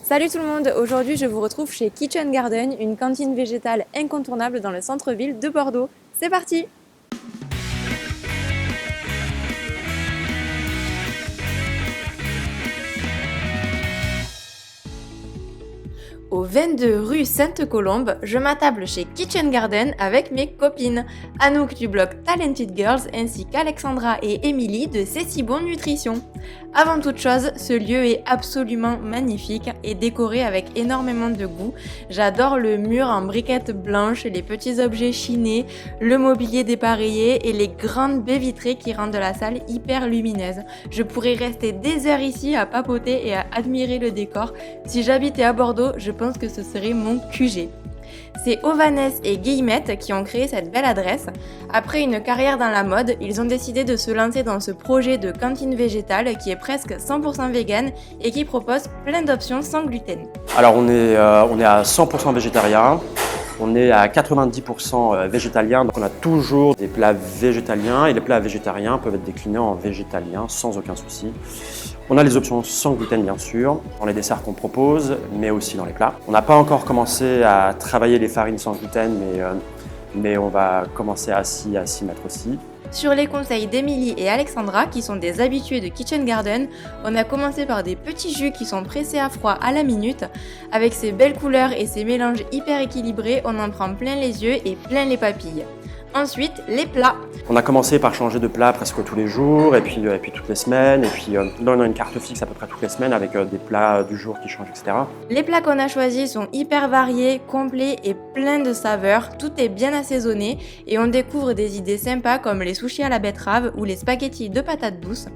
Salut tout le monde, aujourd'hui je vous retrouve chez Kitchen Garden, une cantine végétale incontournable dans le centre-ville de Bordeaux. C'est parti! Au 22 rue Sainte-Colombe, je m'attable chez Kitchen Garden avec mes copines, Anouk du blog Talented Girls ainsi qu'Alexandra et Émilie de C'est si bon nutrition. Avant toute chose, ce lieu est absolument magnifique et décoré avec énormément de goût. J'adore le mur en briquettes blanches, les petits objets chinés, le mobilier dépareillé et les grandes baies vitrées qui rendent la salle hyper lumineuse. Je pourrais rester des heures ici à papoter et à admirer le décor. Si j'habitais à Bordeaux, je pense que ce serait mon QG. C'est Ovanès et Guillemette qui ont créé cette belle adresse. Après une carrière dans la mode, ils ont décidé de se lancer dans ce projet de cantine végétale qui est presque 100% vegan et qui propose plein d'options sans gluten. Alors on est à 100% végétarien, on est à 90% végétalien, donc on a toujours des plats végétaliens et les plats végétariens peuvent être déclinés en végétalien sans aucun souci. On a les options sans gluten bien sûr, dans les desserts qu'on propose, mais aussi dans les plats. On n'a pas encore commencé à travailler les farines sans gluten, mais on va commencer à s'y mettre aussi. Sur les conseils d'Émilie et Alexandra, qui sont des habitués de Kitchen Garden, on a commencé par des petits jus qui sont pressés à froid à la minute. Avec ces belles couleurs et ces mélanges hyper équilibrés, on en prend plein les yeux et plein les papilles. Ensuite, les plats. On a commencé par changer de plat presque tous les jours et puis toutes les semaines. Et puis là, on a une carte fixe à peu près toutes les semaines avec des plats du jour qui changent, etc. Les plats qu'on a choisis sont hyper variés, complets et pleins de saveurs. Tout est bien assaisonné et on découvre des idées sympas comme les sushis à la betterave ou les spaghettis de patates douces.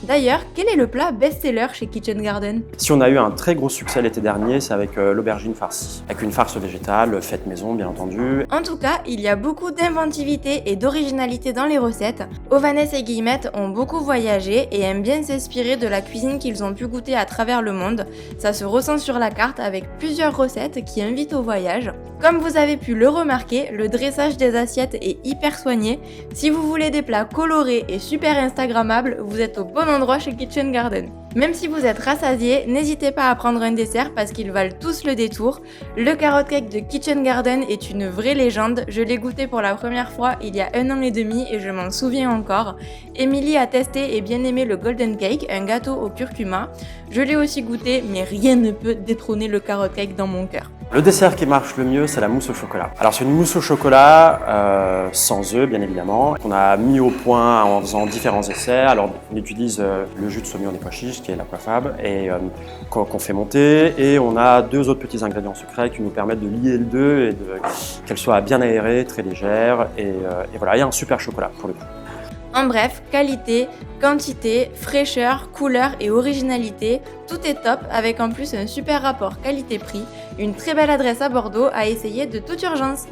D'ailleurs, quel est le plat best-seller chez Kitchen Garden? Si on a eu un très gros succès l'été dernier, c'est avec l'aubergine farcie, avec une farce végétale, faite maison bien entendu. En tout cas, il y a beaucoup d'inventivité et d'originalité dans les recettes. Ovanès et Guillemette ont beaucoup voyagé et aiment bien s'inspirer de la cuisine qu'ils ont pu goûter à travers le monde. Ça se ressent sur la carte avec plusieurs recettes qui invitent au voyage. Comme vous avez pu le remarquer, le dressage des assiettes est hyper soigné. Si vous voulez des plats colorés et super instagrammables, vous êtes au bon endroit chez Kitchen Garden. Même si vous êtes rassasié, n'hésitez pas à prendre un dessert parce qu'ils valent tous le détour. Le carrot cake de Kitchen Garden est une vraie légende. Je l'ai goûté pour la première fois il y a 1 an et demi et je m'en souviens encore. Émilie a testé et bien aimé le golden cake, un gâteau au curcuma. Je l'ai aussi goûté, mais rien ne peut détrôner le carrot cake dans mon cœur. Le dessert qui marche le mieux, c'est la mousse au chocolat. Alors c'est une mousse au chocolat sans œufs bien évidemment. On a mis au point en faisant différents essais. Alors on utilise le jus de saumur des pois chiches qui est l'aquafab et qu'on fait monter. Et on a 2 autres petits ingrédients secrets qui nous permettent de lier le deux et qu'elle soit bien aérée, très légère. Et voilà, il y a un super chocolat pour le coup. En bref, qualité, quantité, fraîcheur, couleur et originalité, tout est top avec en plus un super rapport qualité-prix, une très belle adresse à Bordeaux à essayer de toute urgence.